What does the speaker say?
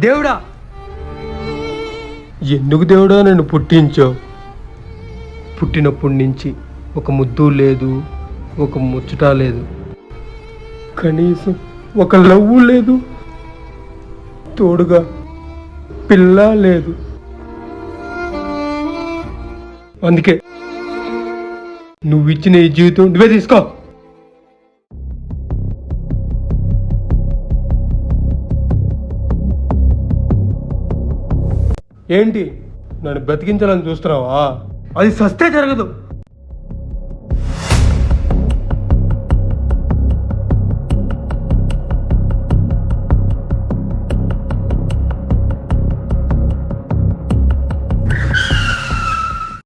దేవుడా, ఎందుకు దేవుడా నన్ను పుట్టించావు? పుట్టినప్పటి నుంచి ఒక ముద్దు లేదు, ఒక ముచ్చట లేదు, కనీసం ఒక లవ్వు లేదు, తోడుగా పిల్ల లేదు. అందుకే నువ్వు ఇచ్చిన ఈ జీవితం నువ్వే తీసుకో. ఏంటి, నన్ను బ్రతికించాలని చూస్తున్నావా? అది సస్తే జరగదు.